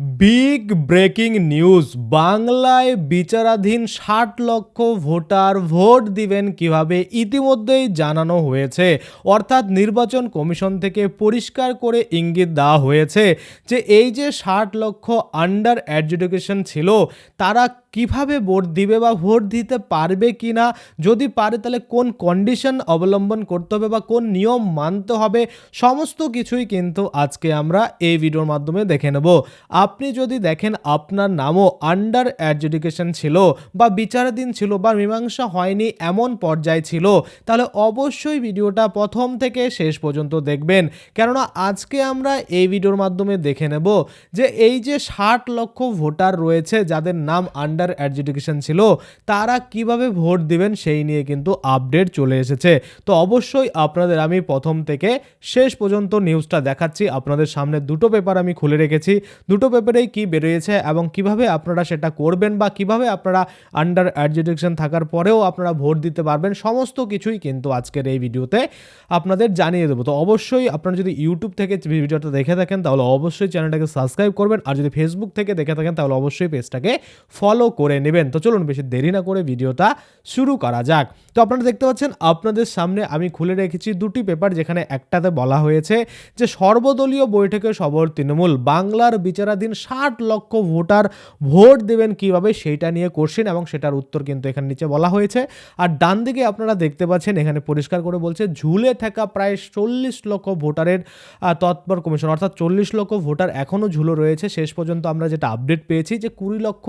Big breaking news, বাংলায় বিচারাধীন ৬০ লক্ষ ভোটার ভোট দিবেন কিভাবে ইতিমধ্যেই জানানো হয়েছে। অর্থাৎ নির্বাচন কমিশন থেকে পরিষ্কার করে ইঙ্গিত দেওয়া হয়েছে যে এই যে ৬০ লক্ষ আন্ডার অ্যাডজুডিকেশন ছিল তারা কিভাবে ভোট দিবে বা ভোট দিতে পারবে কি না, যদি পারে তাহলে কোন কন্ডিশন অবলম্বন করতে হবে বা কোন নিয়ম মানতে হবে, সমস্ত কিছুই কিন্তু আজকে আমরা এই ভিডিওর মাধ্যমে দেখে নেব। আপনি যদি দেখেন আপনার নামও আন্ডার অ্যাডজুডিকেশন ছিল বা বিচারাধীন ছিল বা মীমাংসা হয়নি এমন পর্যায়ে ছিল, তাহলে অবশ্যই ভিডিওটা প্রথম থেকে শেষ পর্যন্ত দেখবেন। কেননা আজকে আমরা এই ভিডিওর মাধ্যমে দেখে নেব যে এই যে ৬০ লক্ষ ভোটার রয়েছে যাদের নাম আন্ডার অ্যাডজুডিকেশন ছিল তারা কিভাবে ভোট দিবেন সেই নিয়ে কিন্তু আপডেট চলে এসেছে। তো অবশ্যই আপনাদের আমি প্রথম থেকে শেষ পর্যন্ত নিউজটা দেখাচ্ছি। আপনাদের সামনে দুটো পেপার আমি খুলে রেখেছি, দুটো পেপারেই কি বেরিয়েছে এবং কিভাবে আপনারা সেটা করবেন বা কিভাবে আপনারা আন্ডার অ্যাডজুডিকেশন থাকার পরেও আপনারা ভোট দিতে পারবেন, সমস্ত কিছুই কিন্তু আজকের এই ভিডিওতে আপনাদের জানিয়ে দেবো। তো অবশ্যই আপনারা যদি ইউটিউব থেকে ভিডিওটা দেখে থাকেন তাহলে অবশ্যই চ্যানেলটাকে সাবস্ক্রাইব করবেন, আর যদি ফেসবুক থেকে দেখে থাকেন তাহলে অবশ্যই পেজটাকে ফলো করে নেবেন। তো চলুন বেশি দেরি না করে ভিডিওটা শুরু করা যাক। তো আপনারা দেখতে পাচ্ছেন আপনাদের সামনে আমি খুলে রেখেছি দুটি পেপার, যেখানে একটাতে বলা হয়েছে যে সর্বদলীয় বৈঠকে সবর তৃণমূল, বাংলার বিচারাধীন ৬০ লক্ষ ভোটার ভোট দেবেন কিভাবে সেইটা নিয়ে কোশ্চেন এবং সেটার উত্তর কিন্তু এখানে নিচে বলা হয়েছে। আর ডান দিকে আপনারা দেখতে পাচ্ছেন এখানে পরিষ্কার করে বলছে ঝুলে থাকা প্রায় ৪০ লক্ষ ভোটারের তৎপর কমিশন, অর্থাৎ ৪০ লক্ষ ভোটার এখনও ঝুলো রয়েছে। শেষ পর্যন্ত আমরা যেটা আপডেট পেয়েছি যে ২০ লক্ষ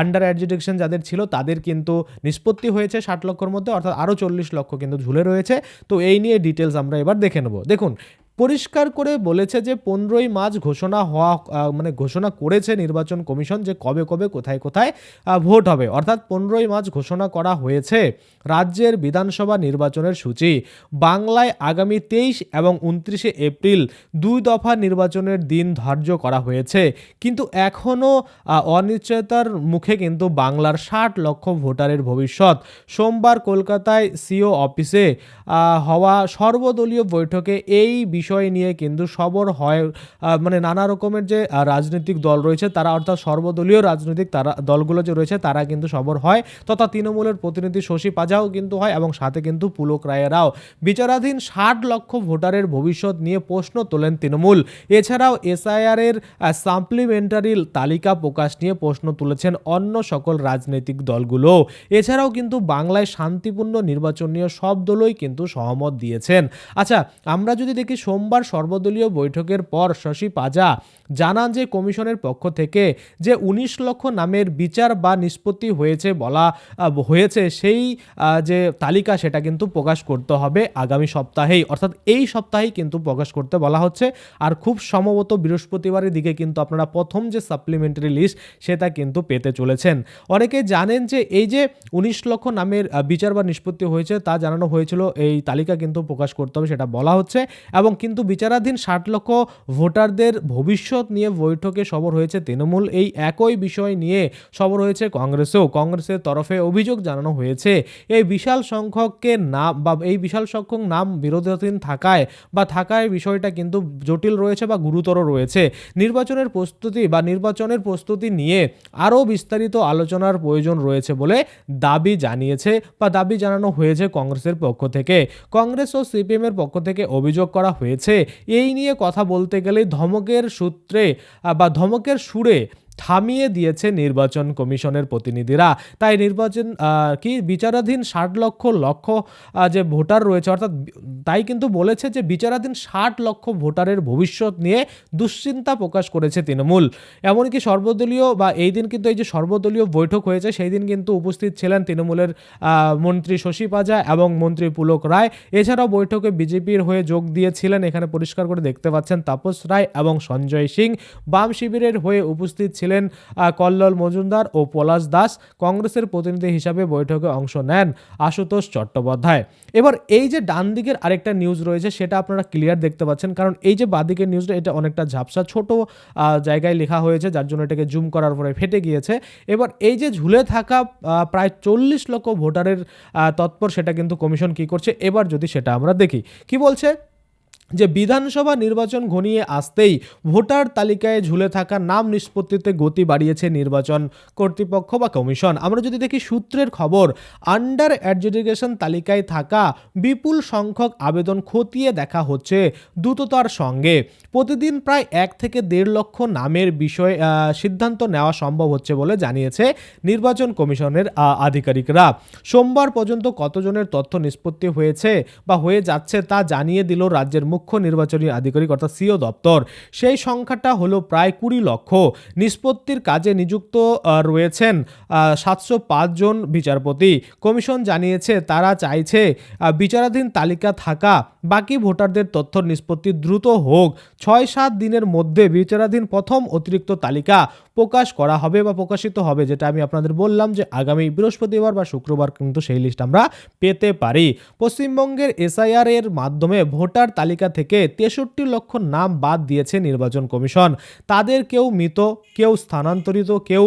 আন্ডার অ্যাডজুডিকেশন যাদের ছিল তাদের কিন্তু নিষ্পত্তি হয়েছে ৬০ লক্ষর মধ্যে, অর্থাৎ আরও ৪০ লক্ষ কিন্তু ঝুলে রয়েছে। তো এই নিয়ে ডিটেলস আমরা এবার দেখে নেব। দেখুন পরিষ্কার করে বলেছে যে ১৫ই মার্চ ঘোষণা করেছে নির্বাচন কমিশন যে কবে কবে কোথায় কোথায় ভোট হবে, অর্থাৎ ১৫ই মার্চ ঘোষণা করা হয়েছে রাজ্যের বিধানসভা নির্বাচনের সূচি। বাংলায় আগামী ২৩ এবং ২৯শে এপ্রিল ২ দফা নির্বাচনের দিন ধার্য করা হয়েছে, কিন্তু এখনও অনিশ্চয়তার মুখে কিন্তু বাংলার ৬০ লক্ষ ভোটারের ভবিষ্যৎ। সোমবার কলকাতায় সিও অফিসে হওয়া সর্বদলীয় বৈঠকে এই বিষয় নিয়ে কিন্তু সবর হয়, নানা রকমের যে রাজনৈতিক দল রয়েছে তারা, অর্থাৎ সর্বদলীয় রাজনৈতিক দলগুলো যে রয়েছে তারা কিন্তু সবর হয়, তথা তৃণমূলের প্রতিনিধি শশী পাজাও কিন্তু হয় এবং সাথে কিন্তু পুলক রায়েরাও। বিচারাধীন ৬০ লক্ষ ভোটারের ভবিষ্যৎ নিয়ে প্রশ্ন তোলেন তৃণমূল। এছাড়াও এসআইআর এর সাপ্লিমেন্টারি তালিকা প্রকাশ নিয়ে প্রশ্ন তুলেছেন অন্য সকল রাজনৈতিক দলগুলো। এছাড়াও কিন্তু বাংলায় শান্তিপূর্ণ নির্বাচন নিয়ে সব দলই কিন্তু সহমত দিয়েছেন। আচ্ছা, আমরা যদি দেখি সোমবার সর্বদলীয় বৈঠকের পর শশী পাজা জানান যে কমিশনের পক্ষ থেকে যে ১৯ লক্ষ নামের বিচার বা নিষ্পত্তি হয়েছে সেই যে তালিকা সেটা কিন্তু প্রকাশ করতে হবে আগামী সপ্তাহেই, অর্থাৎ এই সপ্তাহেই কিন্তু প্রকাশ করতে বলা হচ্ছে। আর খুব সম্ভবত বৃহস্পতিবারের দিকে কিন্তু আপনারা প্রথম যে সাপ্লিমেন্টারি লিস্ট সেটা কিন্তু পেতে চলেছেন। অনেকে জানেন যে এই যে ১৯ লক্ষ নামের বিচার বা নিষ্পত্তি হয়েছে তা জানানো হয়েছিল, এই তালিকা কিন্তু প্রকাশ করতে হবে সেটা বলা হচ্ছে। এবং কিন্তু বিচারাধীন ৬০ লক্ষ ভোটারদের ভবিষ্যৎ নিয়ে বৈঠকে সবর হয়েছে তৃণমূল। এই একই বিষয় নিয়ে সবর হয়েছে কংগ্রেসের তরফে অভিযোগ জানানো হয়েছে এই বিশাল সংখ্যক নাম বিরোধাধীন থাকায় বিষয়টা কিন্তু জটিল রয়েছে বা গুরুতর রয়েছে। নির্বাচনের প্রস্তুতি নিয়ে আরও বিস্তারিত আলোচনার প্রয়োজন রয়েছে বলে দাবি জানানো হয়েছে কংগ্রেসের পক্ষ থেকে। কংগ্রেস ও সিপিএম এর পক্ষ থেকে অভিযোগ করা হয়েছে এই নিয়ে কথা বলতে গেলে ধমকের সুরে থামিয়ে দিয়েছে নির্বাচন কমিশনের প্রতিনিধিরা। তাই বিচারাধীন ৬০ লক্ষ যে ভোটার রয়েছে, অর্থাৎ তাই কিন্তু বলেছে যে বিচারাধীন ৬০ লক্ষ ভোটারের ভবিষ্যৎ নিয়ে দুশ্চিন্তা প্রকাশ করেছে তৃণমূল। এমনকি এই দিন কিন্তু এই যে সর্বদলীয় বৈঠক হয়েছে সেই দিন কিন্তু উপস্থিত ছিলেন তৃণমূলের মন্ত্রী শশী পাজা এবং মন্ত্রী পুলক রায়। এছাড়াও বৈঠকে বিজেপির হয়ে যোগ দিয়েছিলেন, এখানে পরিষ্কার করে দেখতে পাচ্ছেন, তাপস রায় এবং সঞ্জয় সিং। বাম শিবিরের হয়ে উপস্থিত ছিলেন কল্লোল মজুমদার ও পলাশ দাস। কংগ্রেসের প্রতিনিধি হিসাবে বৈঠকে অংশ নেন আশুতোষ চট্টোপাধ্যায়। এবার এই যে ডান দিকের আরেকটা নিউজ রয়েছে সেটা আপনারা ক্লিয়ার দেখতে পাচ্ছেন, কারণ এই যে বাঁদিকের নিউজটা এটা অনেকটা ঝাপসা ছোট জায়গায় লেখা হয়েছে, যার জন্য এটাকে জুম করার পরে ফেটে গিয়েছে। এবার এই যে ঝুলে থাকা প্রায় ৪০ লক্ষ ভোটারের তৎপর সেটা কিন্তু কমিশন কি করছে এবার যদি সেটা আমরা দেখি কি বলছে। যে বিধানসভা নির্বাচন ঘনিয়ে আসতেই ভোটার তালিকায় ঝুলে থাকা নাম নিষ্পত্তিতে গতি বাড়িয়েছে নির্বাচন কর্তৃপক্ষ বা কমিশন। আমরা যদি দেখি সূত্রের খবর, আন্ডার অ্যাডজুডিকেশন তালিকায় থাকা বিপুল সংখ্যক আবেদন খতিয়ে দেখা হচ্ছে দ্রুততার সঙ্গে। প্রতিদিন প্রায় 1 থেকে 1.5 লক্ষ নামের বিষয়ে সিদ্ধান্ত নেওয়া সম্ভব হচ্ছে বলে জানিয়েছে নির্বাচন কমিশনের আধিকারিকরা। সোমবার পর্যন্ত কতজনের তথ্য নিষ্পত্তি হয়েছে বা হয়ে যাচ্ছে তা জানিয়ে দিল রাজ্যের মুখ্য নির্বাচনী আধিকারিক অর্থাৎ সিও দপ্তর। সেই সংখ্যাটা হলো প্রায় 20 লক্ষ। নিষ্পত্তির কাজে নিযুক্ত রয়েছেন 705 জন বিচারপতি। কমিশন জানিয়েছে তারা চাইছে বিচারাধীন তালিকা থাকা বাকি ভোটারদের তথ্য নিষ্পত্তি দ্রুত হোক। 6-7 দিনের মধ্যে বিচারাধীন প্রথম অতিরিক্ত তালিকা প্রকাশ করা হবে বা প্রকাশিত হবে, যেটা আমি আপনাদের বললাম যে আগামী বৃহস্পতিবার বা শুক্রবার কিন্তু সেই লিস্ট আমরা পেতে পারি। পশ্চিমবঙ্গের এসআইআর এর মাধ্যমে ভোটার তালিকা থেকে 63 লক্ষ নাম বাদ দিয়েছে নির্বাচন কমিশন। তাদের কেউ মৃত, কেউ স্থানান্তরিত, কেউ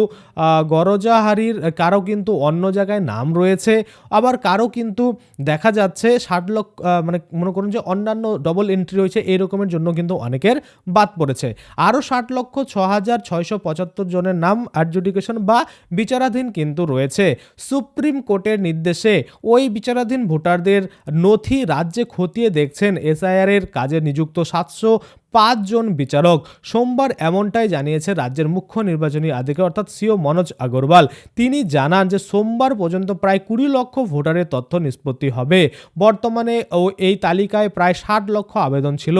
গরজাহারির, কারো কিন্তু অন্য জায়গায় নাম রয়েছে, আবার কারো কিন্তু দেখা যাচ্ছে 60 লক্ষ মানে মনে করুন যে অন্যান্য ডবল এন্ট্রি রয়েছে, এই রকমের জন্য কিন্তু অনেকের বাদ পড়েছে। আরও 60,06,675 জনের নাম অ্যাডজুডিকেশন বা বিচারাধীন কিন্তু রয়েছে। সুপ্রিম কোর্টের নির্দেশে ওই বিচারাধীন ভোটারদের নথি রাজ্যে খতিয়ে দেখছেন এসআইআর এর কাজে নিযুক্ত 705 জন বিচারক। সোমবার এমনটাই জানিয়েছে রাজ্যের মুখ্য নির্বাচনী আধিকারিক অর্থাৎ সিও মনোজ আগরওয়াল। তিনি জানান যে সোমবার পর্যন্ত প্রায় 20 লক্ষ ভোটারের তথ্য নিষ্পত্তি হবে। বর্তমানে এই তালিকায় প্রায় 60 লক্ষ আবেদন ছিল।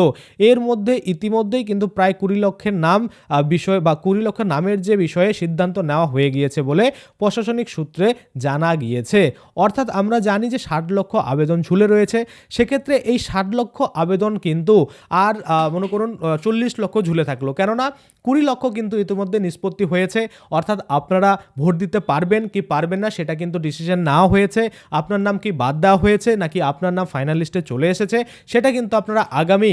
এর মধ্যে ইতিমধ্যেই কিন্তু প্রায় 20 লক্ষের নাম বিষয় বা 20 লক্ষ নামের যে বিষয়ে সিদ্ধান্ত নেওয়া হয়ে গিয়েছে বলে প্রশাসনিক সূত্রে জানা গিয়েছে। অর্থাৎ আমরা জানি যে 60 লক্ষ আবেদন ঝুলে রয়েছে। সেক্ষেত্রে এই 60 লক্ষ আবেদন কিন্তু আর মনে করুন 40 লক্ষ ঝুলে থাকলো, কেননা 20 লক্ষ কিন্তু ইতিমধ্যে নিষ্পত্তি হয়েছে। অর্থাৎ আপনারা ভোট দিতে পারবেন কি পারবেন না সেটা কিন্তু ডিসিশন নেওয়া হয়েছে। আপনার নাম কি বাদ দেওয়া হয়েছে নাকি আপনার নাম ফাইনাল লিস্টে চলে এসেছে সেটা কিন্তু আপনারা আগামী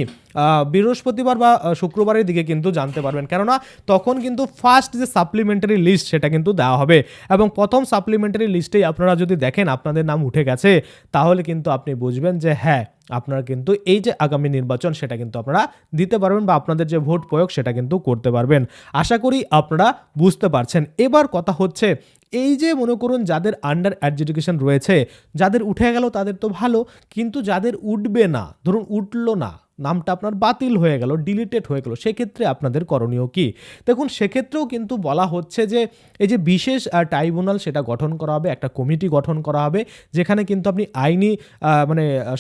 বৃহস্পতিবার বা শুক্রবারের দিকে কিন্তু জানতে পারবেন, কেননা তখন কিন্তু ফার্স্ট যে সাপ্লিমেন্টারি লিস্ট সেটা কিন্তু দেওয়া হবে এবং প্রথম সাপ্লিমেন্টারি লিস্টেই আপনারা যদি দেখেন আপনাদের নাম উঠে গেছে তাহলে কিন্তু আপনি বুঝবেন যে হ্যাঁ আপনারা কিন্তু এই যে আগামী নির্বাচন সেটা কিন্তু আপনারা দিতে পারবেন বা আপনাদের যে ভোট প্রয়োগ সেটা কিন্তু করতে পারবেন। আশা করি আপনারা বুঝতে পারছেন। এবার কথা হচ্ছে এই যে মনে করুন যাদের আন্ডার অ্যাডজুডিকেশন রয়েছে, যাদের উঠে গেল তাদের তো ভালো, কিন্তু যাদের উঠবে না, ধরুন উঠলো না, নামটা আপনার বাতিল হয়ে গেল, ডিলিটেড হয়ে গেল, সেক্ষেত্রে আপনাদের করণীয় কি? দেখুন সেক্ষেত্রেও কিন্তু বলা হচ্ছে যে এই যে বিশেষ ট্রাইব্যুনাল সেটা গঠন করা হবে, একটা কমিটি গঠন করা হবে যেখানে কিন্তু আপনি আইনি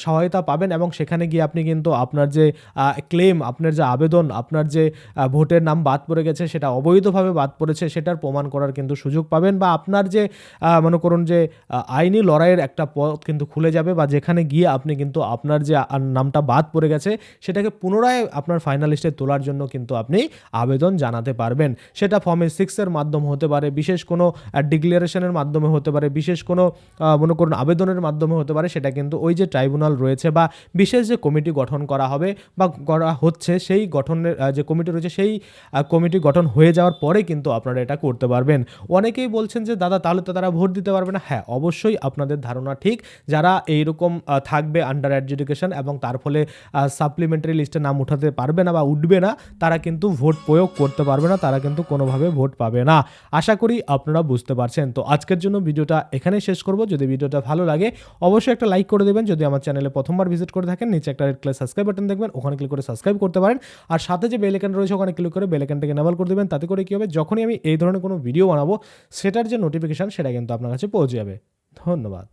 সহায়তা পাবেন এবং সেখানে গিয়ে আপনি কিন্তু আপনার যে ক্লেম, আপনার যে আবেদন, আপনার যে ভোটের নাম বাদ পড়ে গেছে সেটা অবৈধভাবে বাদ পড়েছে সেটার প্রমাণ করার কিন্তু সুযোগ পাবেন বা আপনার যে মনে করুন যে আইনি লড়াইয়ের একটা পথ কিন্তু খুলে যাবে বা যেখানে গিয়ে আপনি কিন্তু আপনার যে নামটা বাদ পড়ে গেছে সেটাকে পুনরায় আপনার ফাইনালিস্টে তোলার জন্য কিন্তু আপনি আবেদন জানাতে পারবেন। সেটা ফর্মে 6 এর মাধ্যমে হতে পারে, বিশেষ কোনো ডিক্লারেশনের মাধ্যমে হতে পারে, বিশেষ কোনো মনে করুন আবেদনের মাধ্যমে হতে পারে। সেটা কিন্তু ওই যে ট্রাইব্যুনাল রয়েছে বা বিশেষ যে কমিটি গঠন করা হবে বা করা হচ্ছে সেই গঠনের যে কমিটি রয়েছে সেই কমিটি গঠন হয়ে যাওয়ার পরে কিন্তু আপনারা এটা করতে পারবেন। অনেকেই বলছেন যে দাদা তাহলে তো তারা ভোট দিতে পারবে না। হ্যাঁ অবশ্যই আপনাদের ধারণা ঠিক, যারা এইরকম থাকবে আন্ডার অ্যাডজুডিকেশন এবং তার ফলে সাপ্লিমেন্টারি লিস্টে নাম উঠাতে পারবে না বা উঠবে না, তারা কিন্তু ভোট প্রয়োগ করতে পারবে না, তারা কিন্তু কোনোভাবে ভোট পাবে না। আশা করি আপনারা বুঝতে পারছেন। তো আজকের জন্য ভিডিওটা এখানেই শেষ করব। যদি ভিডিওটা ভালো লাগে অবশ্যই একটা লাইক করে দেবেন। যদি আমার চ্যানেলে প্রথমবার ভিজিট করে থাকেন নিচে একটা রেড কালার সাবস্ক্রাইব বাটন দেখবেন, ওখানে ক্লিক করে সাবস্ক্রাইব করতে পারেন। আর সাথে যে বেল আইকন রয়েছে ওখানে ক্লিক করে বেল আইকনটাকে এনেবল করে দেবেন। তাতে করে কী হবে, যখনই আমি এই ধরনের কোনো ভিডিও বানাবো সেটার যে নোটিফিকেশান সেটা কিন্তু আপনার কাছে পৌঁছে যাবে। ধন্যবাদ।